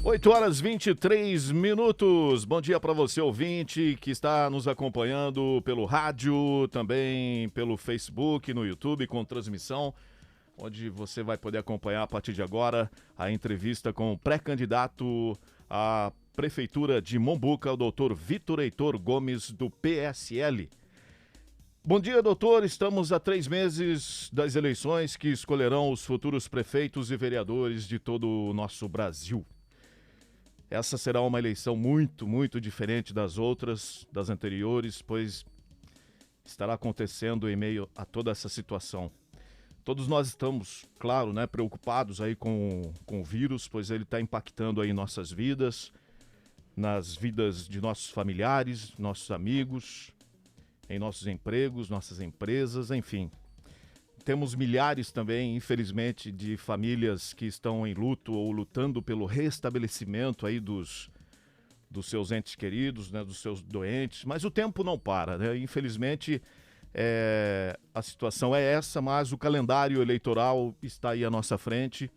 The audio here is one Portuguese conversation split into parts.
8h23. Bom dia para você, ouvinte, que está nos acompanhando pelo rádio, também pelo Facebook, no YouTube, com transmissão, onde você vai poder acompanhar a partir de agora a entrevista com o pré-candidato à Prefeitura de Mombuca, o doutor Vitor Heitor Gomes, do PSL. Bom dia, doutor. Estamos a 3 meses das eleições que escolherão os futuros prefeitos e vereadores de todo o nosso Brasil. Essa será uma eleição muito diferente das outras, das anteriores, pois estará acontecendo em meio a toda essa situação. Todos nós estamos, claro, preocupados aí com o vírus, pois ele está impactando aí nossas vidas, nas vidas de nossos familiares, nossos amigos, em nossos empregos, nossas empresas, enfim. Temos milhares também, infelizmente, de famílias que estão em luto ou lutando pelo restabelecimento aí dos seus entes queridos, dos seus doentes, mas o tempo não para, né? Infelizmente, a situação é essa, mas o calendário eleitoral está aí à nossa frente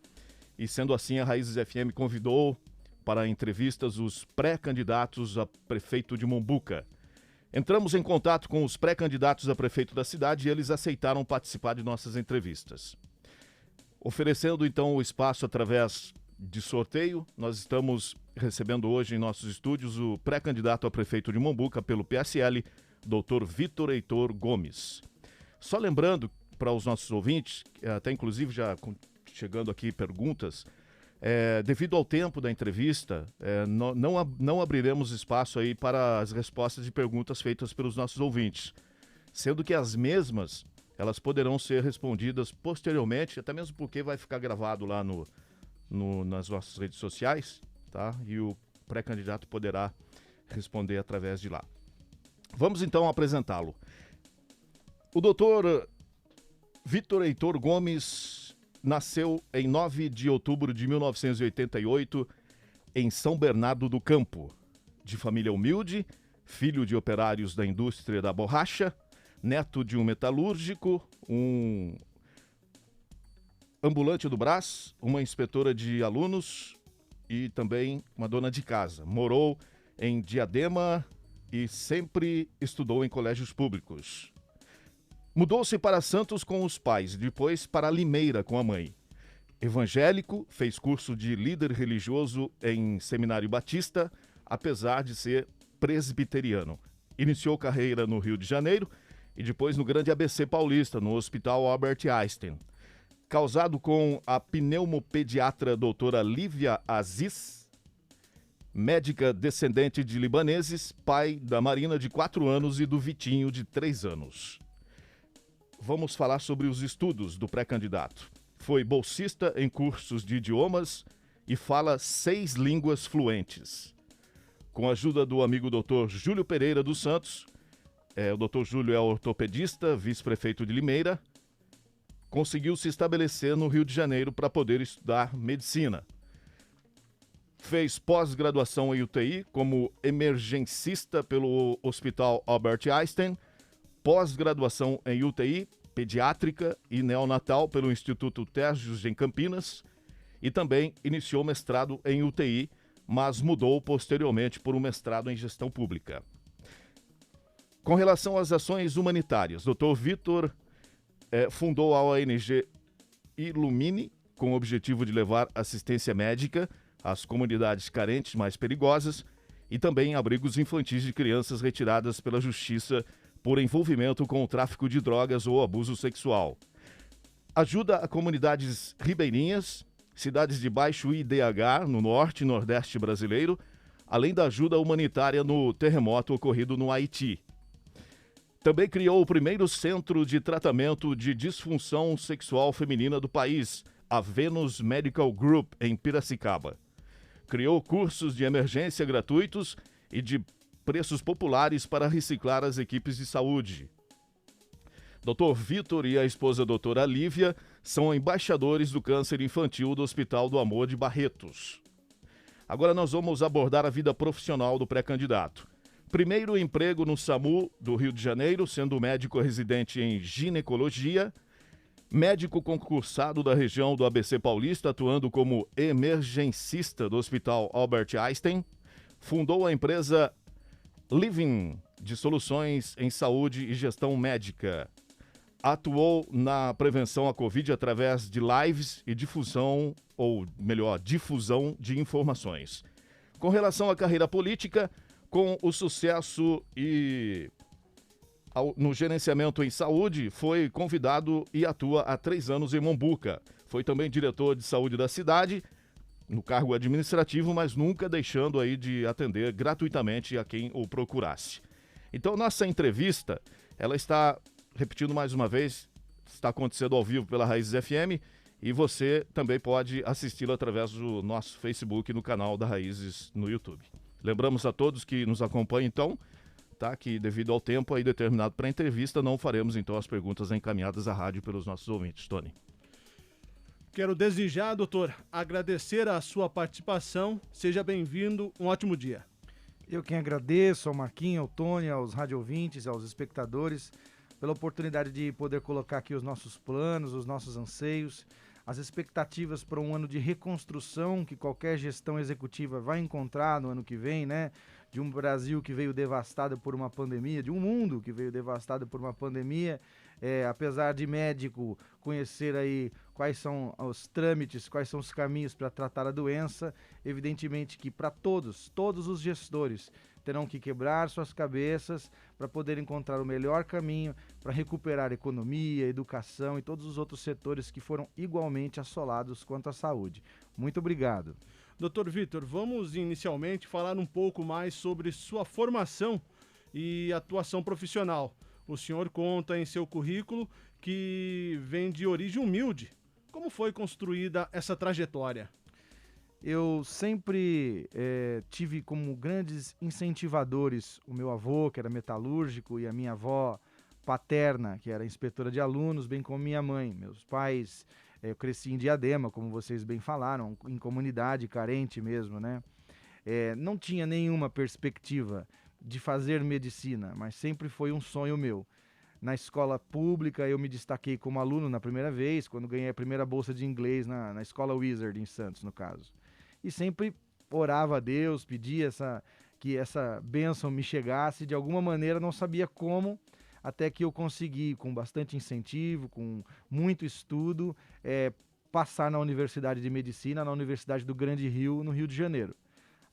e, sendo assim, a Raízes FM convidou para entrevistas os pré-candidatos a prefeito de Mombuca. Entramos em contato com os pré-candidatos a prefeito da cidade e eles aceitaram participar de nossas entrevistas. Oferecendo, então, o espaço através de sorteio, nós estamos recebendo hoje em nossos estúdios o pré-candidato a prefeito de Mombuca pelo PSL, doutor Vitor Heitor Gomes. Só lembrando para os nossos ouvintes, até inclusive já chegando aqui perguntas, devido ao tempo da entrevista, não abriremos espaço aí para as respostas de perguntas feitas pelos nossos ouvintes, sendo que as mesmas, elas poderão ser respondidas posteriormente, até mesmo porque vai ficar gravado lá nas nossas redes sociais, tá? E o pré-candidato poderá responder através de lá. Vamos então apresentá-lo. O doutor Vitor Heitor Gomes nasceu em 9 de outubro de 1988 em São Bernardo do Campo. De família humilde, filho de operários da indústria da borracha, neto de um metalúrgico, um ambulante do Brás, uma inspetora de alunos e também uma dona de casa. Morou em Diadema e sempre estudou em colégios públicos. Mudou-se para Santos com os pais, depois para Limeira com a mãe. Evangélico, fez curso de líder religioso em Seminário Batista, apesar de ser presbiteriano. Iniciou carreira no Rio de Janeiro e depois no Grande ABC Paulista, no Hospital Albert Einstein. Casado com a pneumopediatra doutora Lívia Aziz, médica descendente de libaneses, pai da Marina de 4 anos e do Vitinho de 3 anos. Vamos falar sobre os estudos do pré-candidato. Foi bolsista em cursos de idiomas e fala 6 línguas fluentes. Com a ajuda do amigo Dr. Júlio Pereira dos Santos, o Dr. Júlio é ortopedista, vice-prefeito de Limeira, conseguiu se estabelecer no Rio de Janeiro para poder estudar medicina. Fez pós-graduação em UTI como emergencista pelo Hospital Albert Einstein, pós-graduação em UTI, pediátrica e neonatal pelo Instituto Tergios em Campinas e também iniciou mestrado em UTI, mas mudou posteriormente por um mestrado em gestão pública. Com relação às ações humanitárias, Dr. Vitor fundou a ONG Ilumine com o objetivo de levar assistência médica às comunidades carentes mais perigosas e também abrigos infantis de crianças retiradas pela justiça por envolvimento com o tráfico de drogas ou abuso sexual. Ajuda a comunidades ribeirinhas, cidades de baixo IDH no norte e nordeste brasileiro, além da ajuda humanitária no terremoto ocorrido no Haiti. Também criou o primeiro centro de tratamento de disfunção sexual feminina do país, a Venus Medical Group, em Piracicaba. Criou cursos de emergência gratuitos e de preços populares para reciclar as equipes de saúde. Dr. Vitor e a esposa doutora Lívia são embaixadores do câncer infantil do Hospital do Amor de Barretos. Agora nós vamos abordar a vida profissional do pré-candidato. Primeiro emprego no SAMU do Rio de Janeiro, sendo médico residente em ginecologia. Médico concursado da região do ABC Paulista, atuando como emergencista do Hospital Albert Einstein, fundou a empresa Living, de soluções em saúde e gestão médica. Atuou na prevenção à Covid através de lives e difusão, ou melhor, difusão de informações. Com relação à carreira política, com o sucesso no gerenciamento em saúde, foi convidado e atua há 3 anos em Mombuca. Foi também diretor de saúde da cidade, no cargo administrativo, mas nunca deixando aí de atender gratuitamente a quem o procurasse. Então, nossa entrevista, ela está, repetindo mais uma vez, está acontecendo ao vivo pela Raízes FM e você também pode assisti-la através do nosso Facebook no canal da Raízes no YouTube. Lembramos a todos que nos acompanham, então, tá, que devido ao tempo aí determinado para a entrevista, não faremos então as perguntas encaminhadas à rádio pelos nossos ouvintes. Tony. Quero desde já, doutor, agradecer a sua participação. Seja bem-vindo, um ótimo dia. Eu quem agradeço ao Marquinho, ao Tony, aos rádio ouvintes, aos espectadores, pela oportunidade de poder colocar aqui os nossos planos, os nossos anseios, as expectativas para um ano de reconstrução que qualquer gestão executiva vai encontrar no ano que vem, né? De um Brasil que veio devastado por uma pandemia, de um mundo que veio devastado por uma pandemia. Apesar de médico conhecer aí quais são os trâmites, quais são os caminhos para tratar a doença, evidentemente que para todos os gestores terão que quebrar suas cabeças para poder encontrar o melhor caminho para recuperar a economia, a educação e todos os outros setores que foram igualmente assolados quanto à saúde. Muito obrigado. Doutor Vitor, vamos inicialmente falar um pouco mais sobre sua formação e atuação profissional. O senhor conta em seu currículo que vem de origem humilde. Como foi construída essa trajetória? Eu sempre tive como grandes incentivadores o meu avô, que era metalúrgico, e a minha avó paterna, que era inspetora de alunos, bem como minha mãe. Meus pais, eu cresci em Diadema, como vocês bem falaram, em comunidade carente mesmo, né? Não tinha nenhuma perspectiva de fazer medicina, mas sempre foi um sonho meu. Na escola pública eu me destaquei como aluno na primeira vez, quando ganhei a primeira bolsa de inglês na escola Wizard em Santos, no caso. E sempre orava a Deus, pedia que essa bênção me chegasse, de alguma maneira não sabia como, até que eu consegui, com bastante incentivo, com muito estudo, passar na Universidade de Medicina, na Universidade do Grande Rio, no Rio de Janeiro.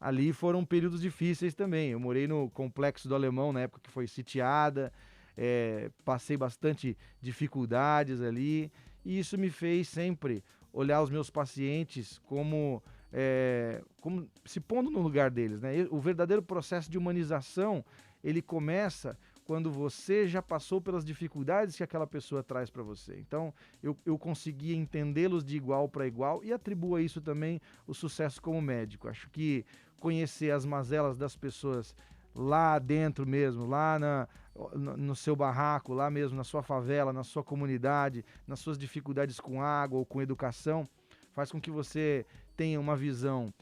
Ali foram períodos difíceis também. Eu morei no Complexo do Alemão, na época que foi sitiada, passei bastante dificuldades ali, e isso me fez sempre olhar os meus pacientes como se pondo no lugar deles, né? O verdadeiro processo de humanização, ele começa quando você já passou pelas dificuldades que aquela pessoa traz para você. Então, eu conseguia entendê-los de igual para igual e atribuo a isso também o sucesso como médico. Acho que conhecer as mazelas das pessoas lá dentro mesmo, lá no seu barraco, lá mesmo na sua favela, na sua comunidade, nas suas dificuldades com água ou com educação, faz com que você tenha uma visão,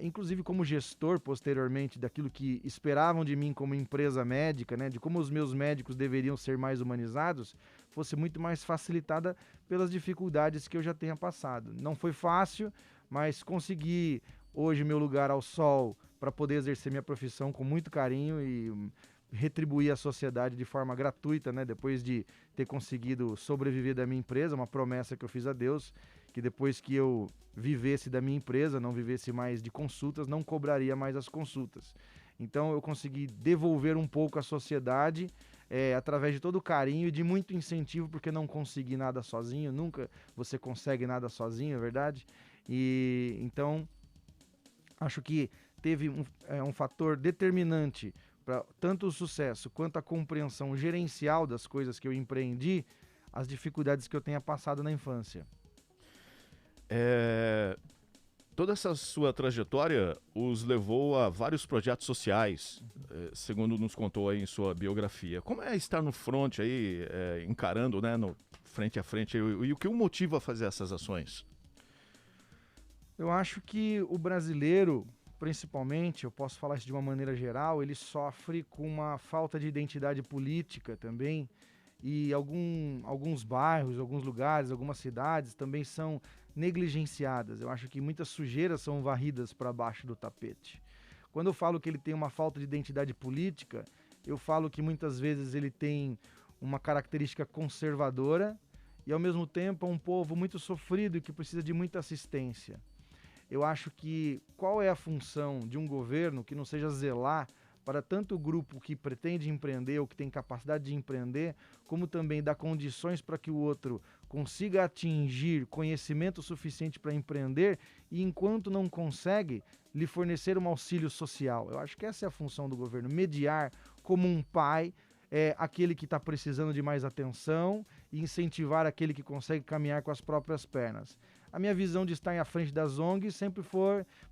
inclusive como gestor posteriormente, daquilo que esperavam de mim como empresa médica, né, de como os meus médicos deveriam ser mais humanizados, fosse muito mais facilitada pelas dificuldades que eu já tenha passado. Não foi fácil, mas consegui hoje meu lugar ao sol para poder exercer minha profissão com muito carinho e retribuir à sociedade de forma gratuita, né? Depois de ter conseguido sobreviver da minha empresa, uma promessa que eu fiz a Deus, que depois que eu vivesse da minha empresa, não vivesse mais de consultas, não cobraria mais as consultas. Então eu consegui devolver um pouco à sociedade através de todo o carinho e de muito incentivo, porque não consegui nada sozinho, nunca você consegue nada sozinho, é verdade? E então acho que teve um fator determinante para tanto o sucesso quanto a compreensão gerencial das coisas que eu empreendi, as dificuldades que eu tenha passado na infância. Toda essa sua trajetória os levou a vários projetos sociais, segundo nos contou aí em sua biografia. Como é estar no front aí, encarando, né, no frente a frente, e o que o motiva a fazer essas ações? Eu acho que o brasileiro, principalmente, eu posso falar isso de uma maneira geral, ele sofre com uma falta de identidade política também e alguns bairros, alguns lugares, algumas cidades também são negligenciadas. Eu acho que muitas sujeiras são varridas para baixo do tapete. Quando eu falo que ele tem uma falta de identidade política, eu falo que muitas vezes ele tem uma característica conservadora e, ao mesmo tempo, é um povo muito sofrido e que precisa de muita assistência. Eu acho que qual é a função de um governo que não seja zelar para tanto o grupo que pretende empreender ou que tem capacidade de empreender, como também dar condições para que o outro consiga atingir conhecimento suficiente para empreender e, enquanto não consegue, lhe fornecer um auxílio social. Eu acho que essa é a função do governo, mediar como um pai, aquele que está precisando de mais atenção e incentivar aquele que consegue caminhar com as próprias pernas. A minha visão de estar à frente das ONGs sempre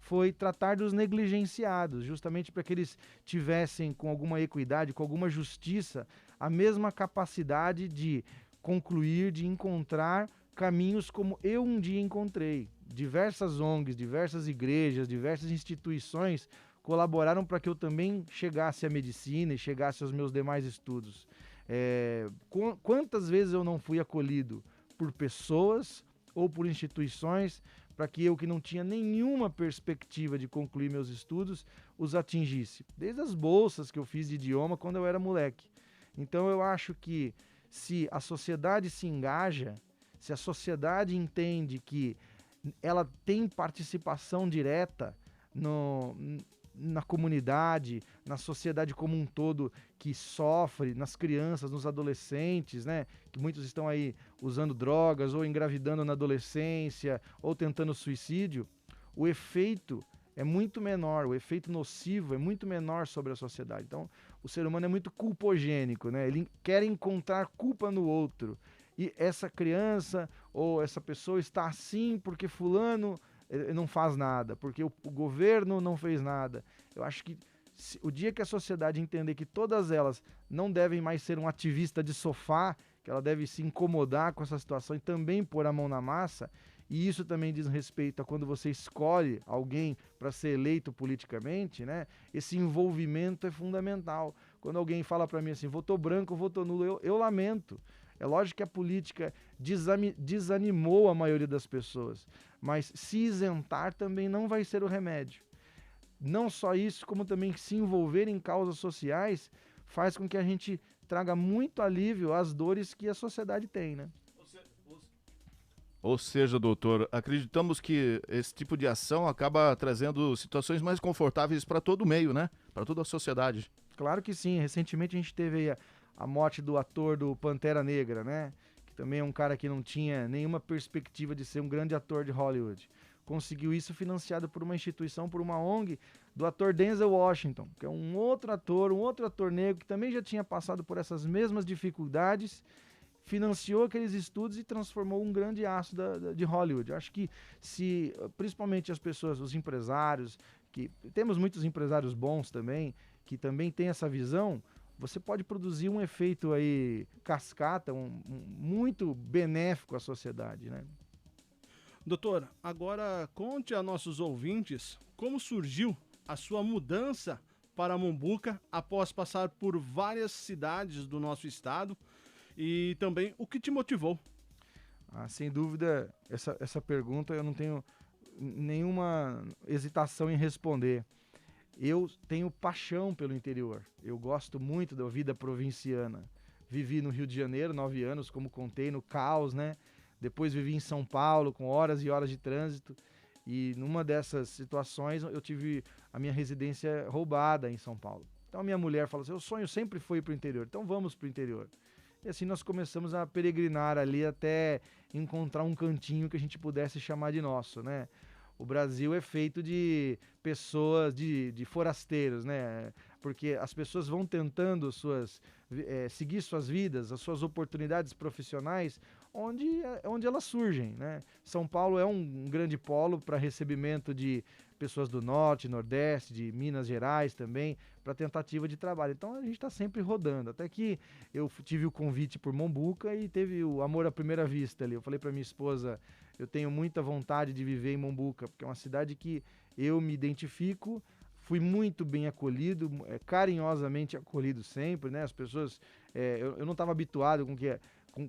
foi tratar dos negligenciados, justamente para que eles tivessem, com alguma equidade, com alguma justiça, a mesma capacidade de concluir, de encontrar caminhos como eu um dia encontrei. Diversas ONGs, diversas igrejas, diversas instituições colaboraram para que eu também chegasse à medicina e chegasse aos meus demais estudos. Quantas vezes eu não fui acolhido por pessoas ou por instituições para que eu, que não tinha nenhuma perspectiva de concluir meus estudos, os atingisse. Desde as bolsas que eu fiz de idioma quando eu era moleque. Então eu acho que se a sociedade se engaja, se a sociedade entende que ela tem participação direta na comunidade, na sociedade como um todo que sofre, nas crianças, nos adolescentes, né? Que muitos estão aí usando drogas ou engravidando na adolescência ou tentando suicídio, o efeito é muito menor, o efeito nocivo é muito menor sobre a sociedade. Então, o ser humano é muito culpogênico, né? Ele quer encontrar culpa no outro. E essa criança ou essa pessoa está assim porque fulano não faz nada, porque o governo não fez nada. Eu acho que o dia que a sociedade entender que todas elas não devem mais ser um ativista de sofá, que ela deve se incomodar com essa situação e também pôr a mão na massa, e isso também diz respeito a quando você escolhe alguém para ser eleito politicamente, né? Esse envolvimento é fundamental. Quando alguém fala para mim assim, votou branco, votou nulo, eu lamento. É lógico que a política desanimou a maioria das pessoas, mas se isentar também não vai ser o remédio. Não só isso, como também se envolver em causas sociais faz com que a gente traga muito alívio às dores que a sociedade tem, né? Ou seja, doutor, acreditamos que esse tipo de ação acaba trazendo situações mais confortáveis para todo o meio, né? Para toda a sociedade. Claro que sim. Recentemente a gente teve a morte do ator do Pantera Negra, né? Que também é um cara que não tinha nenhuma perspectiva de ser um grande ator de Hollywood. Conseguiu isso financiado por uma instituição, por uma ONG, do ator Denzel Washington, que é um outro ator negro que também já tinha passado por essas mesmas dificuldades, financiou aqueles estudos e transformou um grande astro de Hollywood. Eu acho que se, principalmente as pessoas, os empresários, que temos muitos empresários bons também, que também têm essa visão, você pode produzir um efeito aí cascata, muito benéfico à sociedade, né? Doutor, agora conte a nossos ouvintes como surgiu a sua mudança para Mombuca após passar por várias cidades do nosso estado e também o que te motivou. Sem dúvida, essa pergunta eu não tenho nenhuma hesitação em responder. Eu tenho paixão pelo interior, eu gosto muito da vida provinciana. Vivi no Rio de Janeiro 9 anos, como contei, no caos, né? Depois vivi em São Paulo, com horas e horas de trânsito. E numa dessas situações, eu tive a minha residência roubada em São Paulo. Então a minha mulher falou assim, o sonho sempre foi ir para o interior, então vamos para o interior. E assim nós começamos a peregrinar ali até encontrar um cantinho que a gente pudesse chamar de nosso, né? O Brasil é feito de pessoas, de forasteiros, né? Porque as pessoas vão tentando seguir suas vidas, as suas oportunidades profissionais, onde elas surgem, né? São Paulo é um grande polo para recebimento de pessoas do Norte, Nordeste, de Minas Gerais também, para tentativa de trabalho. Então a gente está sempre rodando. Até que eu tive o convite por Mombuca e teve o amor à primeira vista ali. Eu falei para minha esposa, eu tenho muita vontade de viver em Mombuca, porque é uma cidade que eu me identifico, fui muito bem acolhido, carinhosamente acolhido sempre, né? As pessoas, eu não estava habituado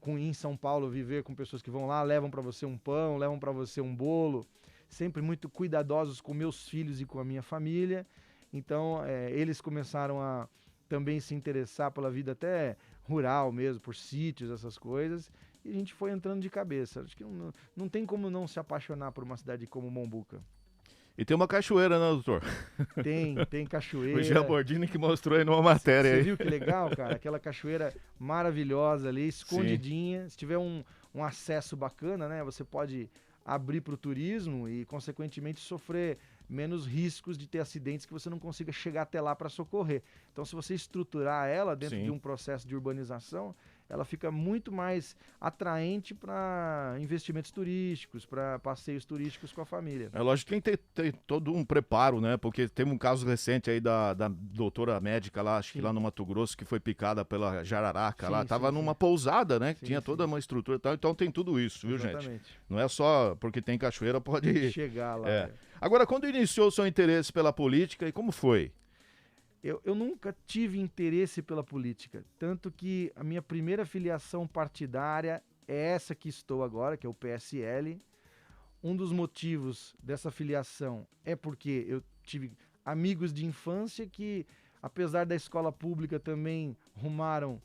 com em São Paulo viver com pessoas que vão lá, levam para você um pão, levam para você um bolo, sempre muito cuidadosos com meus filhos e com a minha família. Então, eles começaram a também se interessar pela vida até rural mesmo, por sítios, essas coisas, e a gente foi entrando de cabeça. Acho que não tem como não se apaixonar por uma cidade como Mombuca. E tem uma cachoeira, né, doutor? Tem cachoeira. O Jean Bordini que mostrou aí numa matéria Você aí. viu que legal, cara? Aquela cachoeira maravilhosa ali, escondidinha. Sim. Se tiver um acesso bacana, né? Você pode abrir para o turismo e, consequentemente, sofrer menos riscos de ter acidentes que você não consiga chegar até lá para socorrer. Então, se você estruturar ela dentro de um processo de urbanização, ela fica muito mais atraente para investimentos turísticos, para passeios turísticos com a família. É lógico que tem que ter todo um preparo, né? Porque tem um caso recente aí da doutora médica lá, acho que lá no Mato Grosso, que foi picada pela jararaca lá. Tava numa pousada, né? Que tinha toda uma estrutura e tal. Então tem tudo isso, viu, gente? Não é só porque tem cachoeira, pode chegar lá. Agora, quando iniciou o seu interesse pela política, e como foi? Eu nunca tive interesse pela política, tanto que a minha primeira filiação partidária é essa que estou agora, que é o PSL. Um dos motivos dessa filiação é porque eu tive amigos de infância que, apesar da escola pública, também rumaram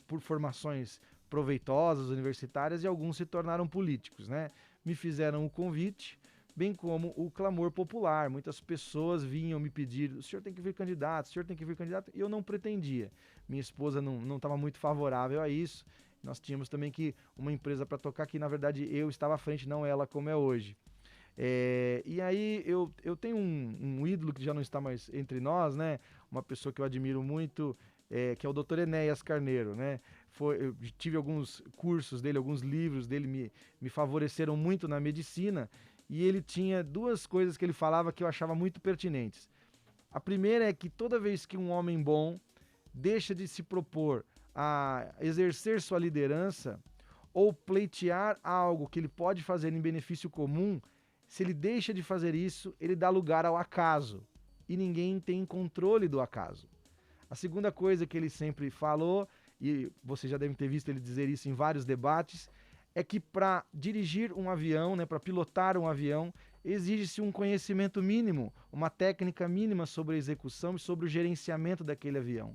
por formações proveitosas, universitárias, e alguns se tornaram políticos, né? Me fizeram o convite, bem como o clamor popular. Muitas pessoas vinham me pedir: o senhor tem que vir candidato, o senhor tem que vir candidato, e eu não pretendia. Minha esposa não estava muito favorável a isso. Nós tínhamos também uma empresa para tocar, que na verdade eu estava à frente, não ela como é hoje. E aí eu tenho um ídolo que já não está mais entre nós, né? Uma pessoa que eu admiro muito, que é o Dr. Enéas Carneiro, né? Eu tive alguns cursos dele, alguns livros dele me favoreceram muito na medicina. E ele tinha duas coisas que ele falava que eu achava muito pertinentes. A primeira é que toda vez que um homem bom deixa de se propor a exercer sua liderança ou pleitear algo que ele pode fazer em benefício comum, se ele deixa de fazer isso, ele dá lugar ao acaso. E ninguém tem controle do acaso. A segunda coisa que ele sempre falou, e você já deve ter visto ele dizer isso em vários debates, é que para dirigir um avião, né, para pilotar um avião, exige-se um conhecimento mínimo, uma técnica mínima sobre a execução e sobre o gerenciamento daquele avião.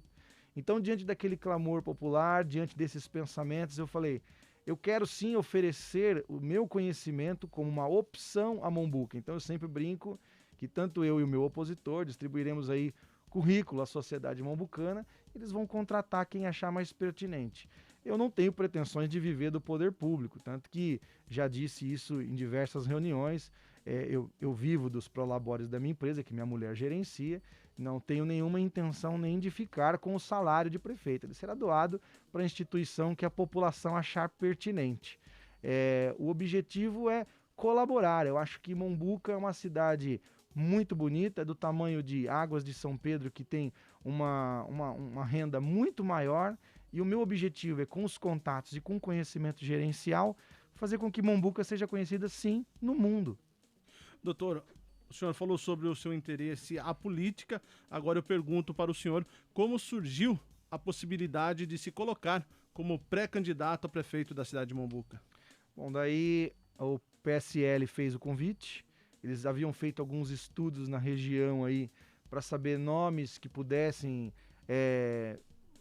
Então, diante daquele clamor popular, diante desses pensamentos, eu falei: eu quero sim oferecer o meu conhecimento como uma opção a Mombuca. Então, eu sempre brinco que tanto eu e o meu opositor distribuiremos aí currículo à sociedade mombucana, eles vão contratar quem achar mais pertinente. Eu não tenho pretensões de viver do poder público, tanto que já disse isso em diversas reuniões. Eu vivo dos prolabores da minha empresa, que minha mulher gerencia, não tenho nenhuma intenção nem de ficar com o salário de prefeito. Ele será doado para a instituição que a população achar pertinente. O objetivo é colaborar. Eu acho que Mombuca é uma cidade muito bonita, do tamanho de Águas de São Pedro, que tem uma renda muito maior. E o meu objetivo é, com os contatos e com o conhecimento gerencial, fazer com que Mombuca seja conhecida, sim, no mundo. Doutor, o senhor falou sobre o seu interesse à política. Agora eu pergunto para o senhor como surgiu a possibilidade de se colocar como pré-candidato a prefeito da cidade de Mombuca. Bom, daí o PSL fez o convite. Eles haviam feito alguns estudos na região aí para saber nomes que pudessem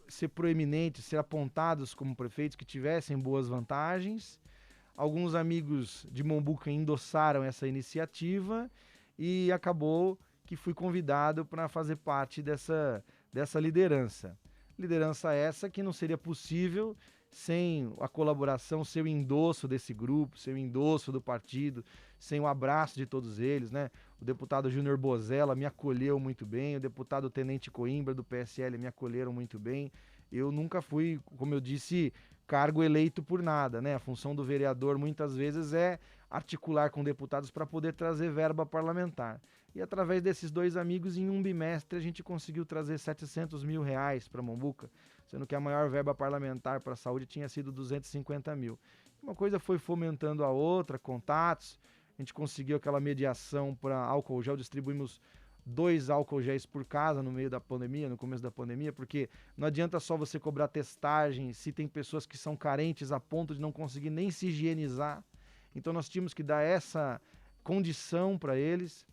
ser proeminentes, ser apontados como prefeitos, que tivessem boas vantagens. Alguns amigos de Mombuca endossaram essa iniciativa e acabou que fui convidado para fazer parte dessa liderança. Liderança essa que não seria possível sem a colaboração, sem o endosso desse grupo, sem o endosso do partido, sem o abraço de todos eles, né? O deputado Júnior Bozella me acolheu muito bem, o deputado Tenente Coimbra do PSL me acolheram muito bem. Eu nunca fui, como eu disse, cargo eleito por nada, né? A função do vereador muitas vezes é articular com deputados para poder trazer verba parlamentar. E através desses dois amigos, em um bimestre, a gente conseguiu trazer R$700 mil para Mombuca, sendo que a maior verba parlamentar para a saúde tinha sido 250 mil. Uma coisa foi fomentando a outra, contatos, a gente conseguiu aquela mediação para álcool gel, distribuímos 2 álcool géis por casa no meio da pandemia, no começo da pandemia, porque não adianta só você cobrar testagem se tem pessoas que são carentes a ponto de não conseguir nem se higienizar. Então nós tínhamos que dar essa condição para eles.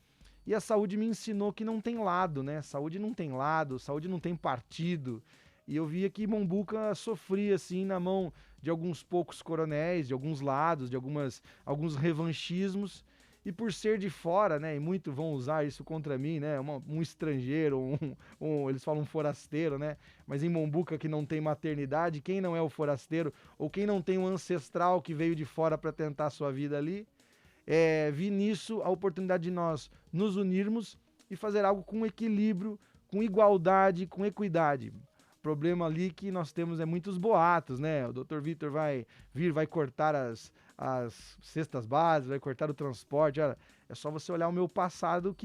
E a saúde me ensinou que não tem lado, né? Saúde não tem lado, saúde não tem partido. E eu via que Mombuca sofria assim na mão de alguns poucos coronéis, de alguns lados, de alguns revanchismos. E por ser de fora, né, e muito vão usar isso contra mim, né, um estrangeiro, eles falam um forasteiro, né, mas em Mombuca que não tem maternidade, quem não é o forasteiro, ou quem não tem um ancestral que veio de fora para tentar a sua vida ali, vi nisso a oportunidade de nós nos unirmos e fazer algo com equilíbrio, com igualdade, com equidade. O problema ali que nós temos é muitos boatos, né, o Dr. Vitor vai cortar as cestas básicas, vai cortar o transporte. Olha, é só você olhar o meu passado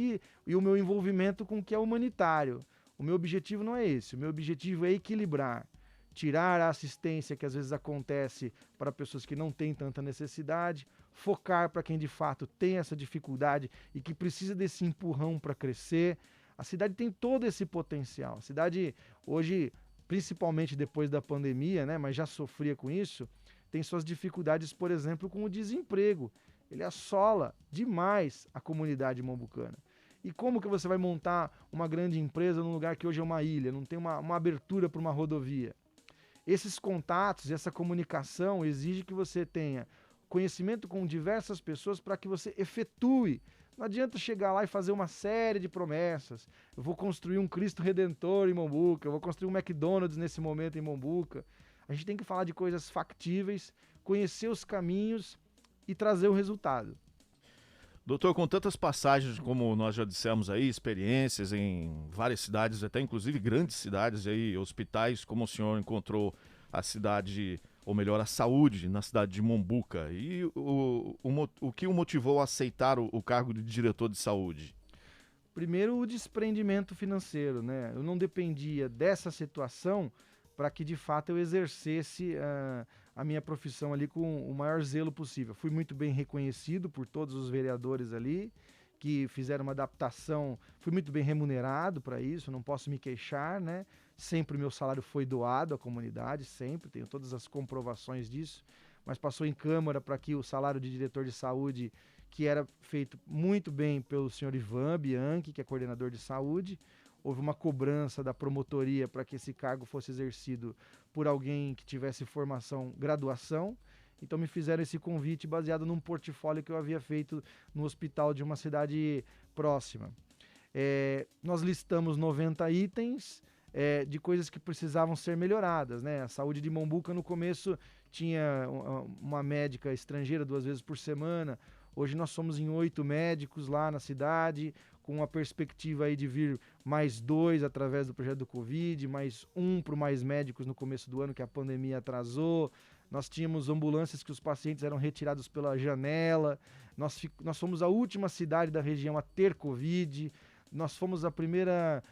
e o meu envolvimento com o que é humanitário. O meu objetivo não é esse, o meu objetivo é equilibrar, tirar a assistência que às vezes acontece para pessoas que não têm tanta necessidade, focar para quem de fato tem essa dificuldade e que precisa desse empurrão para crescer. A cidade tem todo esse potencial. A cidade hoje, principalmente depois da pandemia, né, mas já sofria com isso, tem suas dificuldades, por exemplo, com o desemprego. Ele assola demais a comunidade mombucana. E como que você vai montar uma grande empresa num lugar que hoje é uma ilha, não tem uma abertura para uma rodovia? Esses contatos, essa comunicação exige que você tenha conhecimento com diversas pessoas para que você efetue. Não adianta chegar lá e fazer uma série de promessas. Eu vou construir um Cristo Redentor em Mombuca, eu vou construir um McDonald's nesse momento em Mombuca. A gente tem que falar de coisas factíveis, conhecer os caminhos e trazer o resultado. Doutor, com tantas passagens, como nós já dissemos aí, experiências em várias cidades, até inclusive grandes cidades aí, hospitais, como o senhor encontrou a cidade, ou melhor, a saúde na cidade de Mombuca, e o que o motivou a aceitar o cargo de diretor de saúde? Primeiro, o desprendimento financeiro, né? Eu não dependia dessa situação para que de fato eu exercesse a minha profissão ali com o maior zelo possível. Fui muito bem reconhecido por todos os vereadores ali, que fizeram uma adaptação, fui muito bem remunerado para isso, não posso me queixar, né? Sempre o meu salário foi doado à comunidade, sempre, tenho todas as comprovações disso, mas passou em Câmara para que o salário de diretor de saúde, que era feito muito bem pelo senhor Ivan Bianchi, que é coordenador de saúde, houve uma cobrança da promotoria para que esse cargo fosse exercido por alguém que tivesse formação, graduação. Então me fizeram esse convite baseado num portfólio que eu havia feito no hospital de uma cidade próxima. Nós listamos 90 itens de coisas que precisavam ser melhoradas, né? A saúde de Mombuca no começo tinha uma médica estrangeira 2 vezes por semana. Hoje nós somos em 8 médicos lá na cidade, com a perspectiva aí de vir mais 2 através do projeto do Covid, mais 1 para mais médicos no começo do ano, que a pandemia atrasou. Nós tínhamos ambulâncias que os pacientes eram retirados pela janela. Nós fomos a última cidade da região a ter Covid. Nós fomos a primeira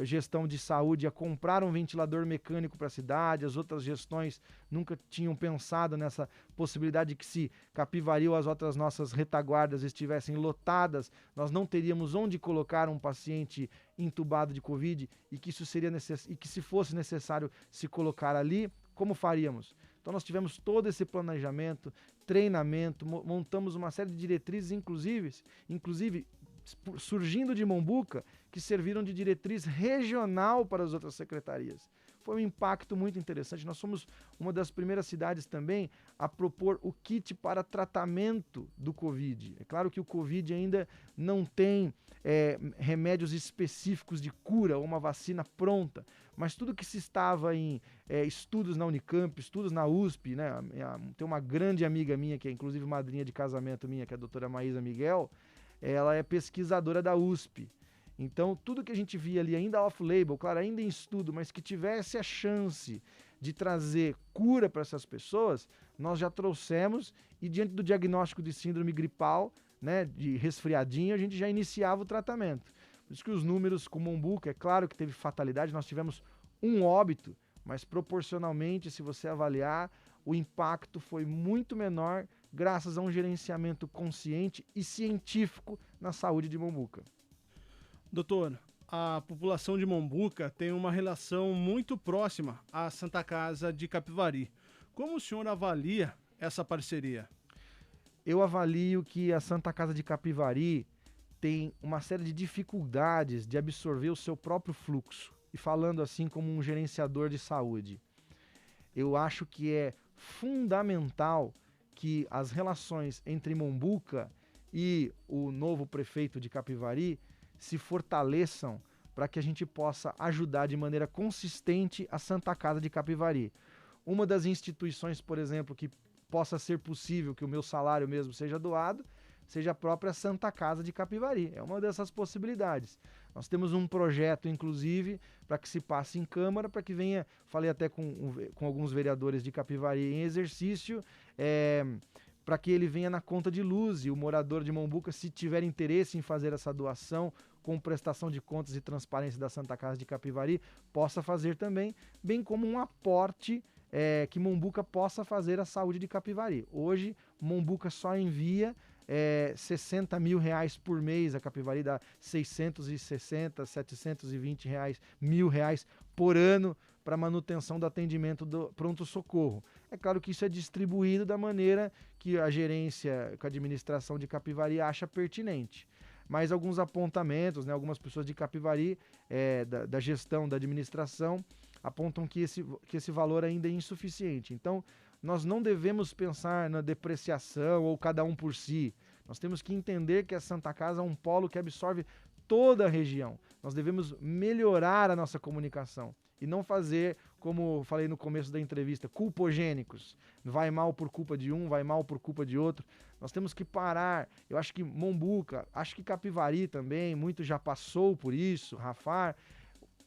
gestão de saúde a comprar um ventilador mecânico para a cidade. As outras gestões nunca tinham pensado nessa possibilidade de que, se Capivari ou as outras nossas retaguardas estivessem lotadas, nós não teríamos onde colocar um paciente entubado de Covid, e que isso seria e que, se fosse necessário se colocar ali, como faríamos? Então nós tivemos todo esse planejamento, treinamento, montamos uma série de diretrizes, inclusive surgindo de Mombuca, que serviram de diretriz regional para as outras secretarias. Foi um impacto muito interessante. Nós somos uma das primeiras cidades também a propor o kit para tratamento do Covid. É claro que o Covid ainda não tem remédios específicos de cura ou uma vacina pronta, mas tudo que se estava em estudos na Unicamp, estudos na USP, né? Tem uma grande amiga minha, que é inclusive madrinha de casamento minha, que é a doutora Maísa Miguel. Ela é pesquisadora da USP. Então, tudo que a gente via ali, ainda off-label, claro, ainda em estudo, mas que tivesse a chance de trazer cura para essas pessoas, nós já trouxemos, e diante do diagnóstico de síndrome gripal, né, de resfriadinho, a gente já iniciava o tratamento. Por isso que os números com Mombuca, é claro que teve fatalidade, nós tivemos um óbito, mas proporcionalmente, se você avaliar, o impacto foi muito menor, graças a um gerenciamento consciente e científico na saúde de Mombuca. Doutor, a população de Mombuca tem uma relação muito próxima à Santa Casa de Capivari. Como o senhor avalia essa parceria? Eu avalio que a Santa Casa de Capivari tem uma série de dificuldades de absorver o seu próprio fluxo. E falando assim como um gerenciador de saúde, eu acho que é fundamental que as relações entre Mombuca e o novo prefeito de Capivari se fortaleçam para que a gente possa ajudar de maneira consistente a Santa Casa de Capivari. Uma das instituições, por exemplo, que possa ser possível que o meu salário mesmo seja doado, seja a própria Santa Casa de Capivari. É uma dessas possibilidades. Nós temos um projeto, inclusive, para que se passe em Câmara, para que venha, falei até com alguns vereadores de Capivari em exercício, para que ele venha na conta de luz e o morador de Mombuca, se tiver interesse em fazer essa doação, com prestação de contas e transparência da Santa Casa de Capivari, possa fazer também, bem como um aporte que Mombuca possa fazer à saúde de Capivari. Hoje, Mombuca só envia 60 mil reais por mês, a Capivari dá 660, 720 reais, R$ 1.000 por ano para manutenção do atendimento do pronto-socorro. É claro que isso é distribuído da maneira que a gerência, que a administração de Capivari acha pertinente. Mas alguns apontamentos, né, algumas pessoas de Capivari, da gestão, da administração, apontam que esse valor ainda é insuficiente. Então, nós não devemos pensar na depreciação ou cada um por si. Nós temos que entender que a Santa Casa é um polo que absorve toda a região. Nós devemos melhorar a nossa comunicação e não fazer, como falei no começo da entrevista, culpogênicos. Vai mal por culpa de um, vai mal por culpa de outro. Nós temos que parar. Eu acho que Mombuca, acho que Capivari também, muito já passou por isso, Rafar.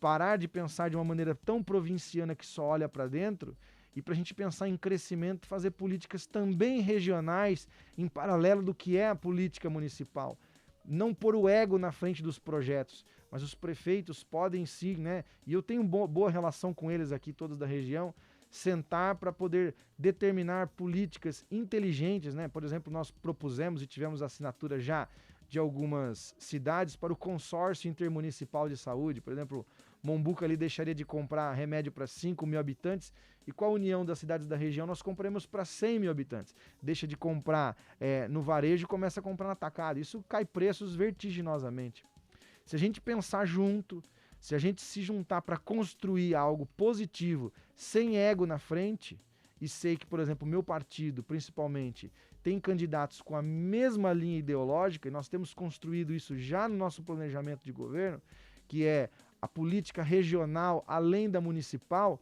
Parar de pensar de uma maneira tão provinciana que só olha para dentro e para a gente pensar em crescimento, fazer políticas também regionais em paralelo do que é a política municipal. Não pôr o ego na frente dos projetos, mas os prefeitos podem sim, né? E eu tenho boa relação com eles aqui, todos da região, sentar para poder determinar políticas inteligentes, né? Por exemplo, nós propusemos e tivemos assinatura já de algumas cidades para o consórcio intermunicipal de saúde. Por exemplo, Mombuca ali deixaria de comprar remédio para 5 mil habitantes e com a união das cidades da região nós compramos para 100 mil habitantes. Deixa de comprar no varejo e começa a comprar no atacado. Isso cai preços vertiginosamente. Se a gente pensar junto, se a gente se juntar para construir algo positivo, sem ego na frente, e sei que, por exemplo, o meu partido, principalmente, tem candidatos com a mesma linha ideológica, e nós temos construído isso já no nosso planejamento de governo, que é a política regional além da municipal,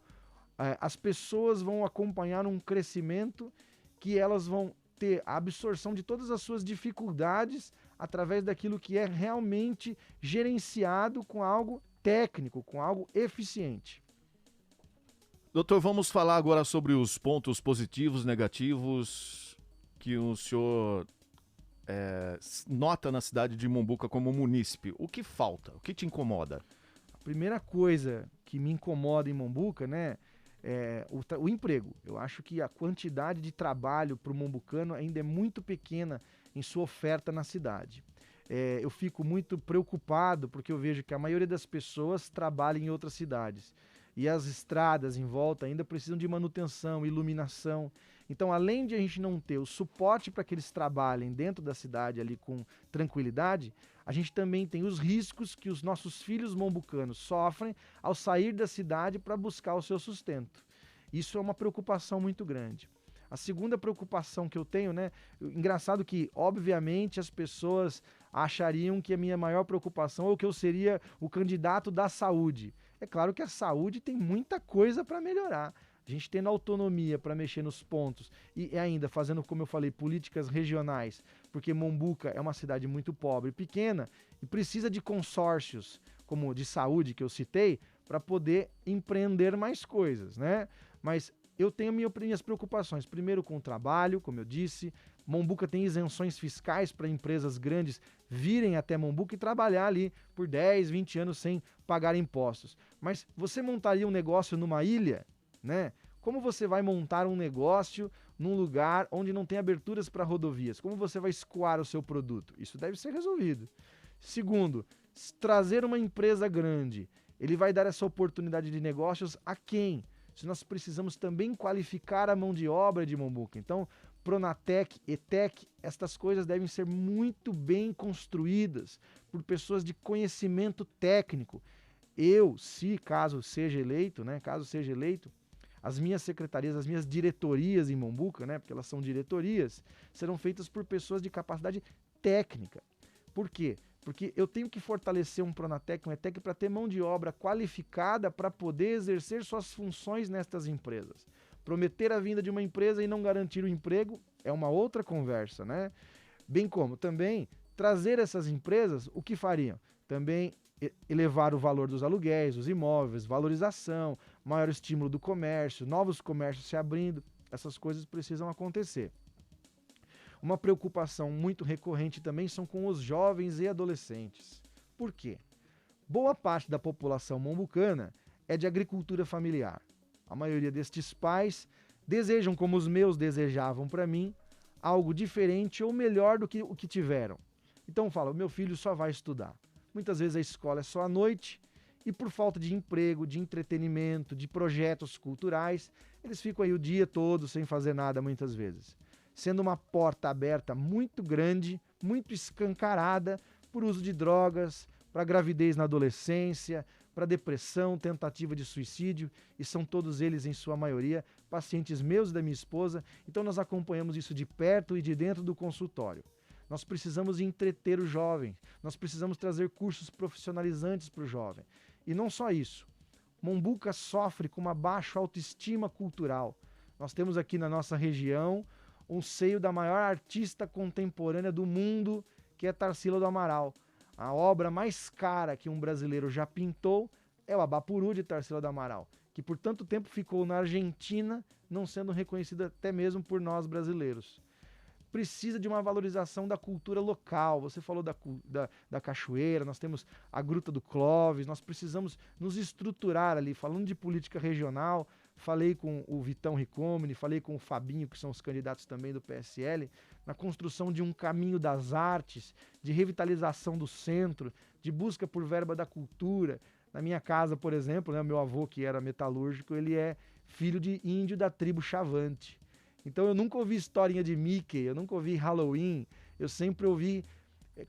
as pessoas vão acompanhar um crescimento que elas vão ter a absorção de todas as suas dificuldades através daquilo que é realmente gerenciado com algo técnico, com algo eficiente. Doutor, vamos falar agora sobre os pontos positivos, negativos que o senhor nota na cidade de Mombuca como munícipe. O que falta? O que te incomoda? A primeira coisa que me incomoda em Mombuca, né, é o emprego. Eu acho que a quantidade de trabalho para o mombucano ainda é muito pequena em sua oferta na cidade. Eu fico muito preocupado porque eu vejo que a maioria das pessoas trabalha em outras cidades. E as estradas em volta ainda precisam de manutenção, iluminação. Então, além de a gente não ter o suporte para que eles trabalhem dentro da cidade ali com tranquilidade, a gente também tem os riscos que os nossos filhos mombucanos sofrem ao sair da cidade para buscar o seu sustento. Isso é uma preocupação muito grande. A segunda preocupação que eu tenho, né? Engraçado que, obviamente, as pessoas achariam que a minha maior preocupação é que eu seria o candidato da saúde. É claro que a saúde tem muita coisa para melhorar. A gente tendo autonomia para mexer nos pontos e ainda fazendo, como eu falei, políticas regionais, porque Mombuca é uma cidade muito pobre e pequena e precisa de consórcios, como de saúde que eu citei, para poder empreender mais coisas, né? Mas eu tenho minhas preocupações, primeiro com o trabalho, como eu disse. Mombuca tem isenções fiscais para empresas grandes virem até Mombuca e trabalhar ali por 10, 20 anos sem pagar impostos. Mas você montaria um negócio numa ilha, né? Como você vai montar um negócio num lugar onde não tem aberturas para rodovias? Como você vai escoar o seu produto? Isso deve ser resolvido. Segundo, Trazer uma empresa grande, ele vai dar essa oportunidade de negócios a quem? Se nós precisamos também qualificar a mão de obra de Mombuca. Então, Pronatec, ETEC, estas coisas devem ser muito bem construídas por pessoas de conhecimento técnico. Eu, caso seja eleito, as minhas secretarias, as minhas diretorias em Mombuca, porque elas são diretorias, serão feitas por pessoas de capacidade técnica. Por quê? Porque eu tenho que fortalecer um Pronatec, um ETEC para ter mão de obra qualificada para poder exercer suas funções nestas empresas. Prometer a vinda de uma empresa e não garantir o emprego é uma outra conversa, né? Bem como também trazer essas empresas, o que fariam? Também elevar o valor dos aluguéis, dos imóveis, valorização, maior estímulo do comércio, novos comércios se abrindo, essas coisas precisam acontecer. Uma preocupação muito recorrente também são com os jovens e adolescentes. Por quê? Boa parte da população mombucana é de agricultura familiar. A maioria destes pais desejam, como os meus desejavam para mim, algo diferente ou melhor do que o que tiveram. Então falam, meu filho só vai estudar. Muitas vezes a escola é só à noite e por falta de emprego, de entretenimento, de projetos culturais, eles ficam aí o dia todo sem fazer nada muitas vezes. Sendo uma porta aberta muito grande, muito escancarada por uso de drogas, para gravidez na adolescência, para depressão, tentativa de suicídio, e são todos eles, em sua maioria, pacientes meus e da minha esposa, então nós acompanhamos isso de perto e de dentro do consultório. Nós precisamos entreter o jovem, nós precisamos trazer cursos profissionalizantes para o jovem. E não só isso, Mombuca sofre com uma baixa autoestima cultural. Nós temos aqui na nossa região um seio da maior artista contemporânea do mundo, que é Tarsila do Amaral. A obra mais cara que um brasileiro já pintou é o Abapuru de Tarsila do Amaral, que por tanto tempo ficou na Argentina, não sendo reconhecida até mesmo por nós brasileiros. Precisa de uma valorização da cultura local. Você falou da cachoeira, nós temos a Gruta do Clóvis, nós precisamos nos estruturar ali. Falando de política regional, falei com o Vitão Ricomini, falei com o Fabinho, que são os candidatos também do PSL, na construção de um caminho das artes, de revitalização do centro, de busca por verba da cultura. Na minha casa, por exemplo, meu avô, que era metalúrgico, ele é filho de índio da tribo Chavante. Então eu nunca ouvi historinha de Mickey, eu nunca ouvi Halloween, eu sempre ouvi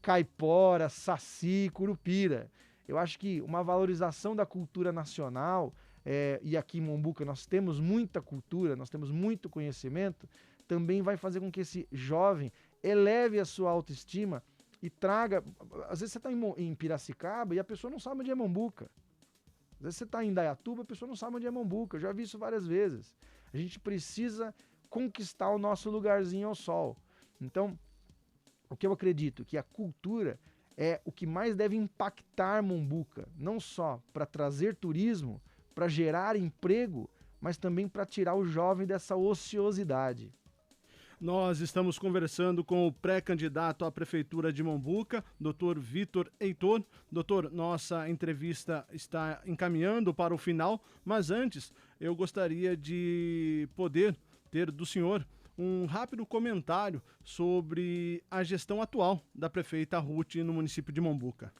caipora, saci, curupira. Eu acho que uma valorização da cultura nacional, e aqui em Mombuca nós temos muita cultura, nós temos muito conhecimento, também vai fazer com que esse jovem eleve a sua autoestima e traga... Às vezes você está em Piracicaba e a pessoa não sabe onde é Mombuca. Às vezes você está em Indaiatuba e a pessoa não sabe onde é Mombuca. Eu já vi isso várias vezes. A gente precisa conquistar o nosso lugarzinho ao sol. Então, o que eu acredito? Que a cultura é o que mais deve impactar Mombuca, não só para trazer turismo, para gerar emprego, mas também para tirar o jovem dessa ociosidade. Nós estamos conversando com o pré-candidato à Prefeitura de Mombuca, Dr. Vitor Heitor. Doutor, nossa entrevista está encaminhando para o final, mas antes eu gostaria de poder ter do senhor um rápido comentário sobre a gestão atual da prefeita Ruth no município de Mombuca.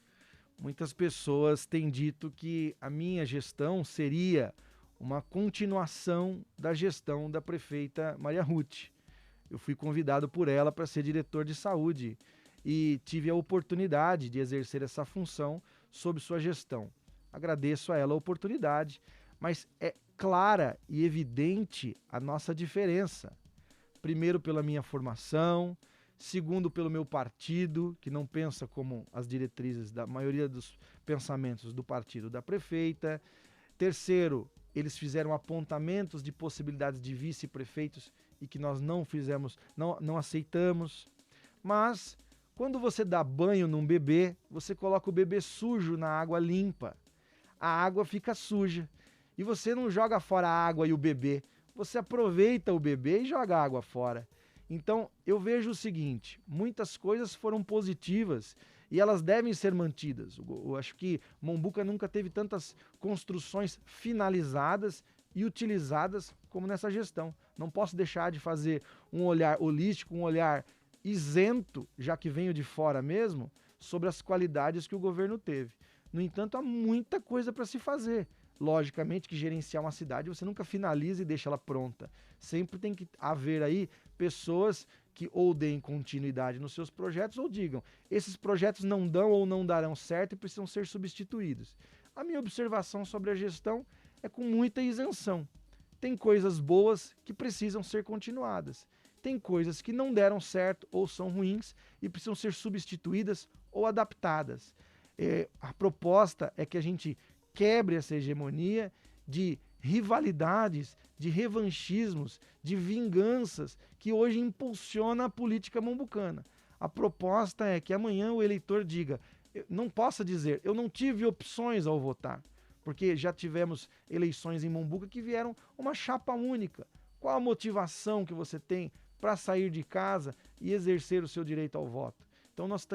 Muitas pessoas têm dito que a minha gestão seria uma continuação da gestão da prefeita Maria Ruth. Eu fui convidado por ela para ser diretor de saúde e tive a oportunidade de exercer essa função sob sua gestão. Agradeço a ela a oportunidade, mas é clara e evidente a nossa diferença. Primeiro, pela minha formação, segundo, pelo meu partido, que não pensa como as diretrizes da maioria dos pensamentos do partido da prefeita. Terceiro, eles fizeram apontamentos de possibilidades de vice-prefeitos e que nós não fizemos, não aceitamos. Mas, quando você dá banho num bebê, você coloca o bebê sujo na água limpa. A água fica suja. E você não joga fora a água e o bebê. Você aproveita o bebê e joga a água fora. Então, eu vejo o seguinte, muitas coisas foram positivas e elas devem ser mantidas. Eu acho que Mombuca nunca teve tantas construções finalizadas e utilizadas como nessa gestão. Não posso deixar de fazer um olhar holístico, um olhar isento, já que venho de fora mesmo, sobre as qualidades que o governo teve. No entanto, há muita coisa para se fazer. Logicamente que gerenciar uma cidade você nunca finaliza e deixa ela pronta. Sempre tem que haver aí pessoas que ou deem continuidade nos seus projetos ou digam, esses projetos não dão ou não darão certo e precisam ser substituídos. A minha observação sobre a gestão é com muita isenção. Tem coisas boas que precisam ser continuadas. Tem coisas que não deram certo ou são ruins e precisam ser substituídas ou adaptadas. A proposta é que a gente quebre essa hegemonia de rivalidades, de revanchismos, de vinganças que hoje impulsiona a política mombucana. A proposta é que amanhã o eleitor diga, não possa dizer, eu não tive opções ao votar, porque já tivemos eleições em Mombuca que vieram uma chapa única. Qual a motivação que você tem para sair de casa e exercer o seu direito ao voto? Então nós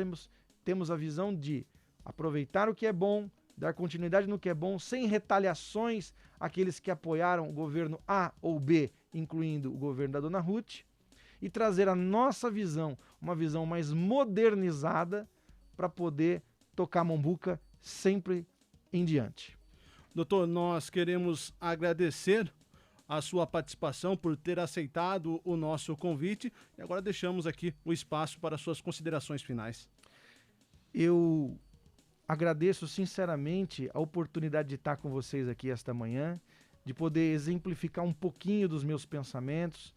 temos a visão de aproveitar o que é bom, dar continuidade no que é bom, sem retaliações àqueles que apoiaram o governo A ou B, incluindo o governo da Dona Ruth, e trazer a nossa visão, uma visão mais modernizada, para poder tocar Mombuca sempre em diante. Doutor, nós queremos agradecer a sua participação por ter aceitado o nosso convite e agora deixamos aqui o espaço para suas considerações finais. Eu agradeço sinceramente a oportunidade de estar com vocês aqui esta manhã, de poder exemplificar um pouquinho dos meus pensamentos.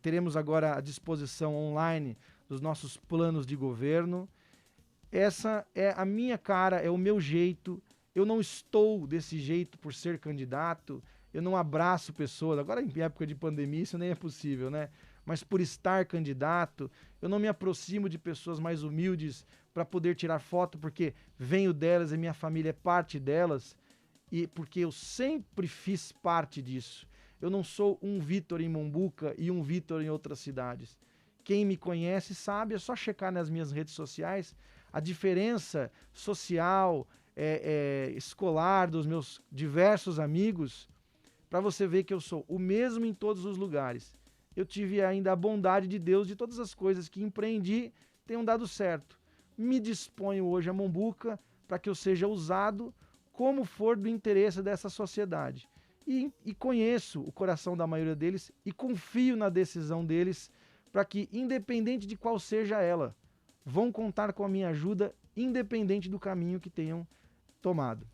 Teremos agora à disposição online dos nossos planos de governo. Essa é a minha cara, é o meu jeito. Eu não estou desse jeito por ser candidato, eu não abraço pessoas. Agora, em época de pandemia, isso nem é possível, né? Mas por estar candidato, eu não me aproximo de pessoas mais humildes para poder tirar foto, porque venho delas e minha família é parte delas, e porque eu sempre fiz parte disso. Eu não sou um Vitor em Mombuca e um Vitor em outras cidades. Quem me conhece sabe, é só checar nas minhas redes sociais a diferença social, escolar dos meus diversos amigos, para você ver que eu sou o mesmo em todos os lugares. Eu tive ainda a bondade de Deus de todas as coisas que empreendi tenham dado certo. Me disponho hoje a Mombuca para que eu seja usado como for do interesse dessa sociedade. E conheço o coração da maioria deles e confio na decisão deles para que, independente de qual seja ela, vão contar com a minha ajuda, independente do caminho que tenham tomado.